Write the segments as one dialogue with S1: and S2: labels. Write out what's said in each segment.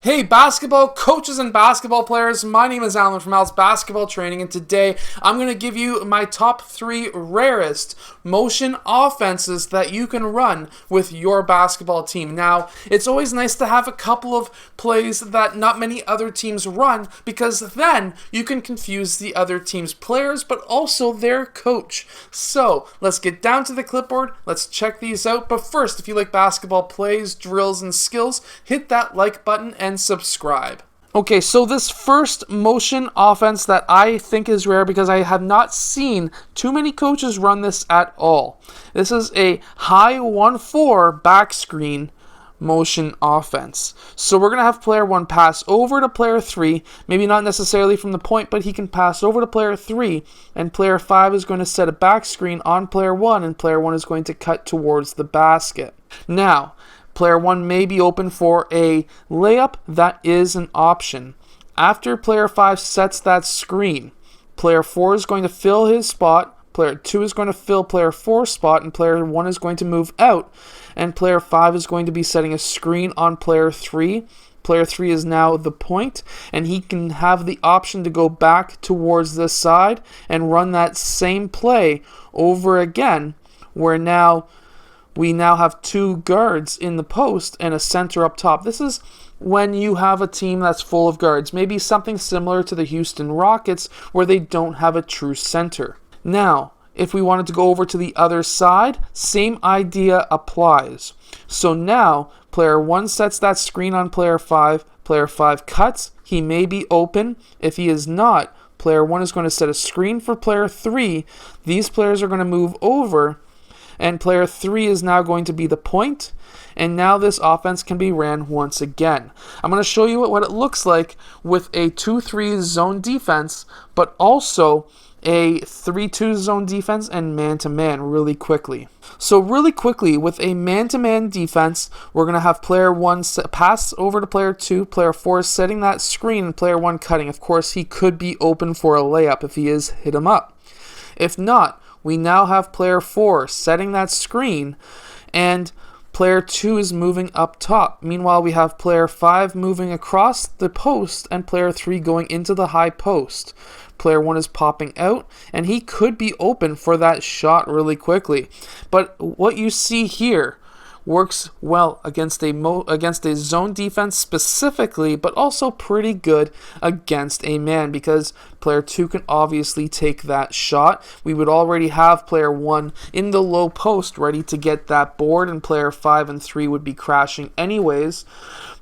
S1: Hey basketball coaches and basketball players, my name is Alan from Al's Basketball Training, and today I'm going to give you my top 3 rarest motion offenses that you can run with your basketball team. Now, it's always nice to have a couple of plays that not many other teams run, because then you can confuse the other team's players, but also their coach. So, let's get down to the clipboard, let's check these out, but first, if you like basketball plays, drills, and skills, hit that like button and subscribe. Okay, so this first motion offense that I think is rare because I have not seen too many coaches run this at all. This is a high 1-4 back screen motion offense. So we're going to have player 1 pass over to player 3, maybe not necessarily from the point, but he can pass over to player 3, and player 5 is going to set a back screen on player 1, and player 1 is going to cut towards the basket. Now, player 1 may be open for a layup. That is an option. After player 5 sets that screen, player 4 is going to fill his spot, player 2 is going to fill player 4's spot, and player 1 is going to move out, and player 5 is going to be setting a screen on player 3. Player 3 is now the point, and he can have the option to go back towards this side and run that same play over again, where we now have 2 guards in the post and a center up top. This is when you have a team that's full of guards. Maybe something similar to the Houston Rockets where they don't have a true center. Now, if we wanted to go over to the other side, same idea applies. So now, player 1 sets that screen on player 5. Player 5 cuts. He may be open. If he is not, player 1 is going to set a screen for player 3. These players are going to move over, and player 3 is now going to be the point, and now this offense can be ran once again. I'm going to show you what it looks like with a 2-3 zone defense, but also a 3-2 zone defense and man-to-man really quickly. So really quickly, with a man-to-man defense, we're going to have player 1 pass over to player 2, player 4 is setting that screen, and player 1 cutting. Of course, he could be open for a layup. If he is, hit him up. If not, we now have player 4 setting that screen, and player 2 is moving up top. Meanwhile, we have player 5 moving across the post and player 3 going into the high post. Player 1 is popping out, and he could be open for that shot really quickly. But what you see here works well against a zone defense specifically, but also pretty good against a man, because player 2 can obviously take that shot. We would already have player 1 in the low post ready to get that board, and player 5 and 3 would be crashing anyways.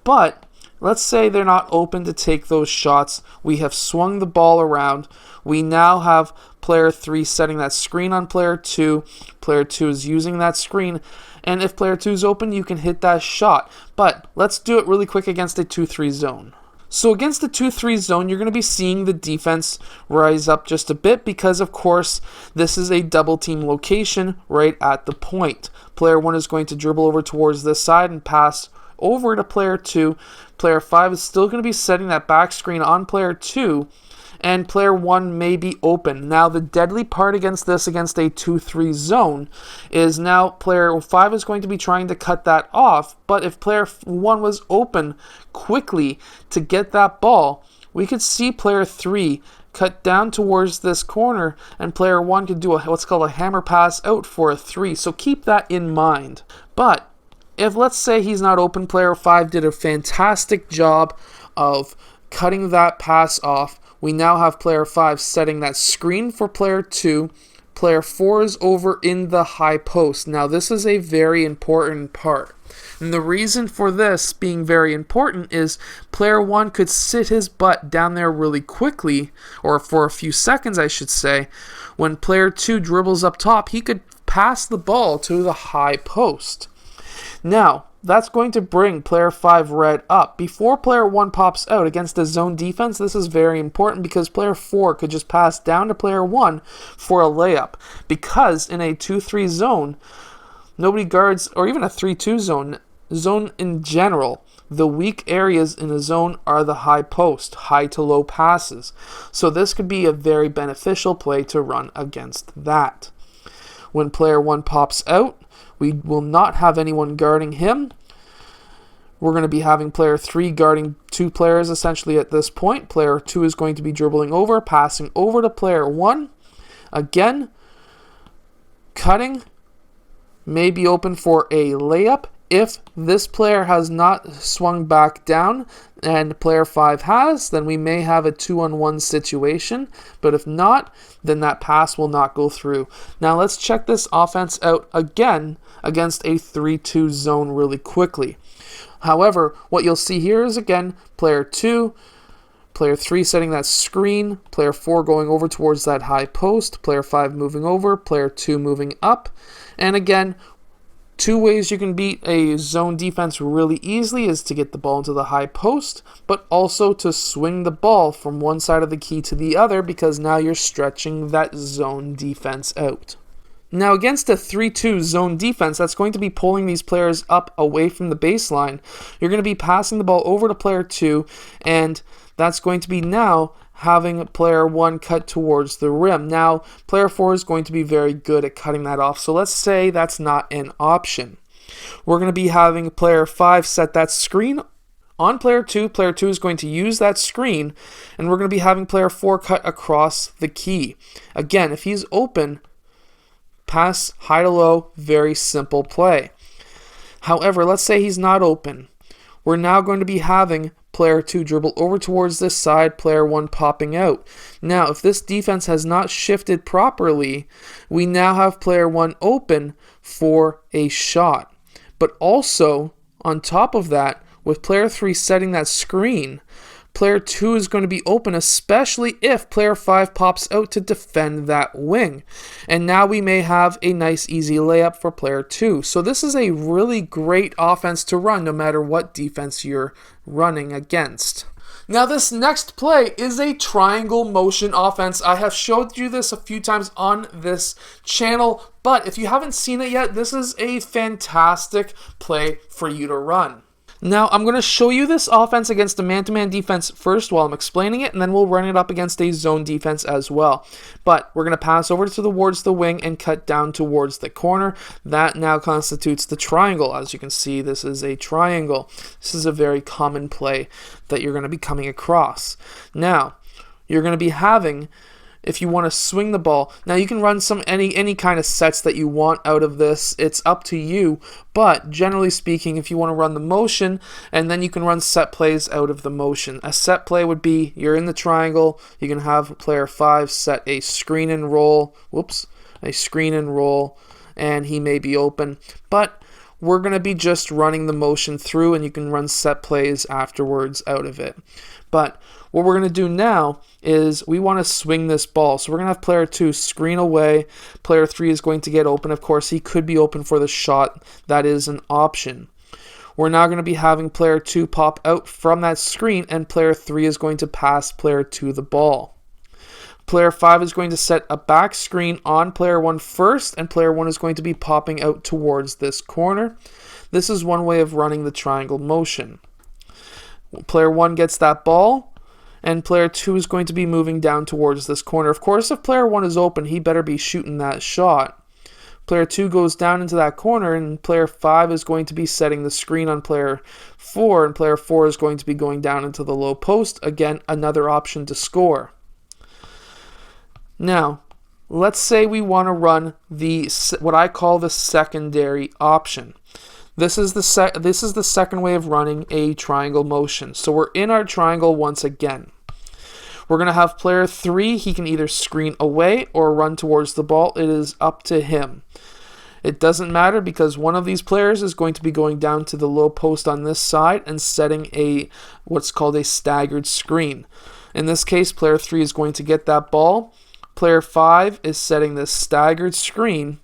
S1: But let's say they're not open to take those shots. We have swung the ball around. We now have player 3 setting that screen on player 2. Player 2 is using that screen, and if player 2 is open, you can hit that shot. But let's do it really quick against a 2-3 zone. So against the 2-3 zone, you're going to be seeing the defense rise up just a bit because, of course, this is a double team location right at the point. Player 1 is going to dribble over towards this side and pass over to player 2. Player 5 is still going to be setting that back screen on player 2, and player 1 may be open. Now, the deadly part against a 2-3 zone is now player 5 is going to be trying to cut that off, but if player 1 was open quickly to get that ball, we could see player 3 cut down towards this corner, and player 1 could do what's called a hammer pass out for a 3. So keep that in mind. But if, let's say, he's not open, player 5 did a fantastic job of cutting that pass off. We now have player 5 setting that screen for player 2. Player 4 is over in the high post. Now, this is a very important part. And the reason for this being very important is player 1 could sit his butt down there really quickly, or for a few seconds, I should say. When player 2 dribbles up top, he could pass the ball to the high post. Now, that's going to bring player 5 red up. Before player 1 pops out against a zone defense, this is very important because player 4 could just pass down to player 1 for a layup. Because in a 2-3 zone, nobody guards, or even a 3-2 zone in general, the weak areas in a zone are the high post, high to low passes. So this could be a very beneficial play to run against that. When player 1 pops out, we will not have anyone guarding him. We're going to be having player 3 guarding 2 players essentially at this point. Player 2 is going to be dribbling over, passing over to player 1. Again, cutting, may be open for a layup. If this player has not swung back down and player 5 has, then we may have a 2-on-1 situation. But if not, then that pass will not go through. Now let's check this offense out again against a 3-2 zone really quickly. However, what you'll see here is, again, player 2, player 3 setting that screen, player 4 going over towards that high post, player 5 moving over, player 2 moving up. And again, 2 ways you can beat a zone defense really easily is to get the ball into the high post, but also to swing the ball from one side of the key to the other, because now you're stretching that zone defense out. Now, against a 3-2 zone defense, that's going to be pulling these players up away from the baseline. You're going to be passing the ball over to player 2, and that's going to be now having player 1 cut towards the rim. Now, player 4 is going to be very good at cutting that off, so let's say that's not an option. We're going to be having player 5 set that screen on player 2. Player 2 is going to use that screen, and we're going to be having player 4 cut across the key. Again, if he's open, pass high to low, very simple play. However, let's say he's not open. We're now going to be having player 2 dribble over towards this side, player 1 popping out. Now, if this defense has not shifted properly, we now have player 1 open for a shot. But also, on top of that, with player 3 setting that screen, player 2 is going to be open, especially if player 5 pops out to defend that wing. And now we may have a nice easy layup for player 2. So this is a really great offense to run no matter what defense you're running against. Now this next play is a triangle motion offense. I have showed you this a few times on this channel, but if you haven't seen it yet, this is a fantastic play for you to run. Now, I'm going to show you this offense against a man-to-man defense first while I'm explaining it, and then we'll run it up against a zone defense as well. But we're going to pass over towards the wing and cut down towards the corner. That now constitutes the triangle. As you can see, this is a triangle. This is a very common play that you're going to be coming across. Now, you're going to be having, if you want to swing the ball, now you can run any kind of sets that you want out of this. It's up to you, but generally speaking, if you want to run the motion, and then you can run set plays out of the motion. A set play would be, you're in the triangle, you can have player 5 set a screen and roll, and he may be open, but we're going to be just running the motion through, and you can run set plays afterwards out of it. But what we're going to do now is we want to swing this ball. So we're going to have player 2 screen away. Player 3 is going to get open. Of course, he could be open for the shot. That is an option. We're now going to be having player 2 pop out from that screen, and player 3 is going to pass player 2 the ball. Player 5 is going to set a back screen on player 1 first, and player 1 is going to be popping out towards this corner. This is one way of running the triangle motion. Player 1 gets that ball, and player 2 is going to be moving down towards this corner. Of course, if player 1 is open, he better be shooting that shot. Player 2 goes down into that corner, and player 5 is going to be setting the screen on player 4, and player 4 is going to be going down into the low post. Again, another option to score. Now, let's say we want to run what I call the secondary option. This is the second way of running a triangle motion. So we're in our triangle once again. We're going to have player 3. He can either screen away or run towards the ball. It is up to him. It doesn't matter because one of these players is going to be going down to the low post on this side and setting what's called a staggered screen. In this case, player 3 is going to get that ball. Player 5 is setting this staggered screen.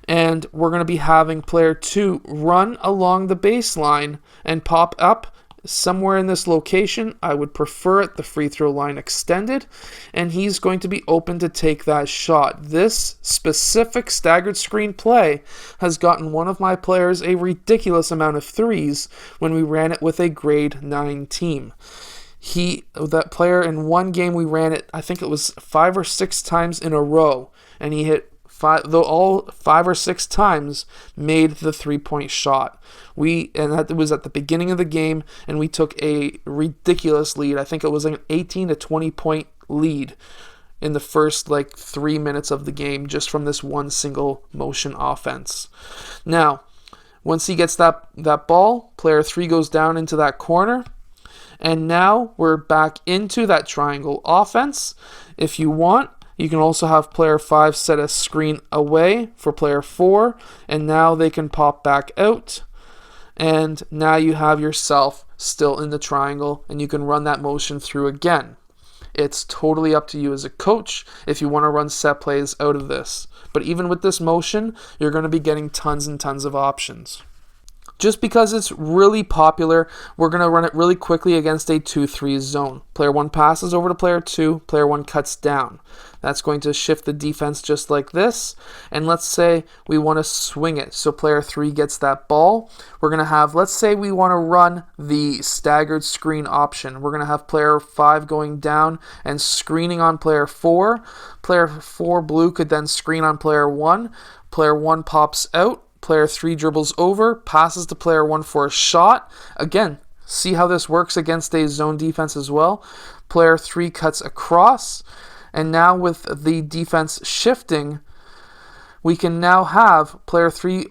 S1: And we're going to be having player 2 run along the baseline and pop up somewhere in this location. I would prefer it the free throw line extended. And he's going to be open to take that shot. This specific staggered screen play has gotten one of my players a ridiculous amount of threes when we ran it with a grade 9 team. That player, in one game we ran it, I think it was 5 or 6 times in a row. And he hit all 5 or 6 times made the 3-point shot. And that was at the beginning of the game, and we took a ridiculous lead. I think it was an 18 to 20 point lead in the first 3 minutes of the game just from this one single motion offense. Now, once he gets that ball, player 3 goes down into that corner, and now we're back into that triangle offense. If you want, you can also have player 5 set a screen away for player 4, and now they can pop back out. And now you have yourself still in the triangle, and you can run that motion through again. It's totally up to you as a coach if you want to run set plays out of this. But even with this motion, you're going to be getting tons and tons of options. Just because it's really popular, we're going to run it really quickly against a 2-3 zone. Player 1 passes over to player 2, player 1 cuts down. That's going to shift the defense just like this. And let's say we want to swing it. So player 3 gets that ball. We're going to have, let's say we want to run the staggered screen option. We're going to have player 5 going down and screening on player 4. Player 4 blue could then screen on player 1. Player 1 pops out. Player 3 dribbles over, passes to player 1 for a shot. Again, see how this works against a zone defense as well. Player 3 cuts across, and now with the defense shifting, we can now have player 3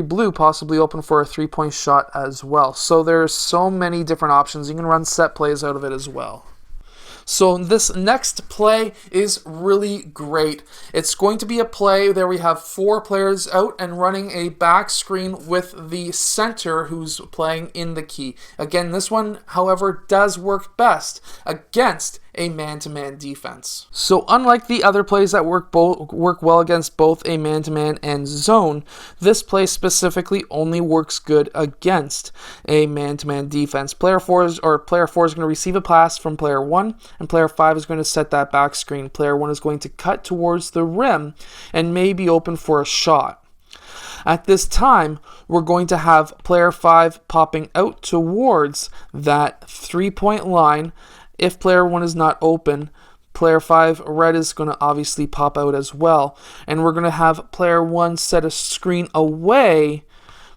S1: blue possibly open for a 3-point shot as well. So there's so many different options. You can run set plays out of it as well. So this next play is really great. It's going to be a play there we have 4 players out and running a back screen with the center who's playing in the key. Again, this one, however, does work best against a man-to-man defense. So unlike the other plays that work well against both a man-to-man and zone, this play specifically only works good against a man-to-man defense. Player 4 is going to receive a pass from player 1, and player 5 is going to set that back screen. Player 1 is going to cut towards the rim and may be open for a shot. At this time, we're going to have player 5 popping out towards that 3-point line. If player 1 is not open, player 5 red is going to obviously pop out as well. And we're going to have player 1 set a screen away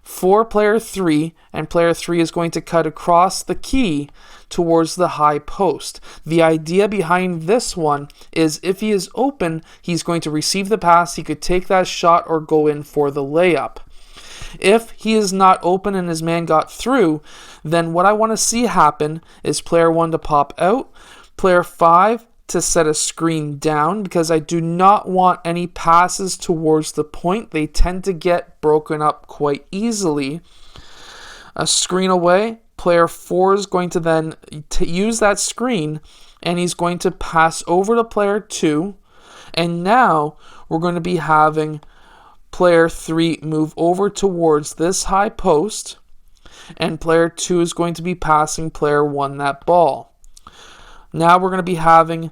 S1: for player 3, and player 3 is going to cut across the key towards the high post. The idea behind this one is if he is open, he's going to receive the pass, he could take that shot or go in for the layup. If he is not open and his man got through, then what I want to see happen is player 1 to pop out, player 5 to set a screen down, because I do not want any passes towards the point. They tend to get broken up quite easily. A screen away, player 4 is going to then use that screen, and he's going to pass over to player 2, and now we're going to be having player 3 move over towards this high post, and player 2 is going to be passing player 1 that ball. Now we're going to be having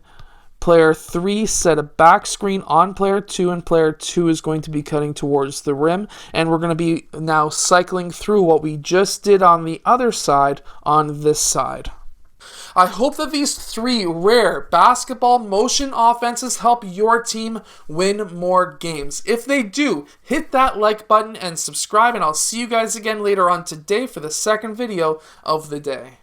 S1: player 3 set a back screen on player 2, and player 2 is going to be cutting towards the rim, and we're going to be now cycling through what we just did on the other side on this side. I hope that these 3 rare basketball motion offenses help your team win more games. If they do, hit that like button and subscribe, and I'll see you guys again later on today for the second video of the day.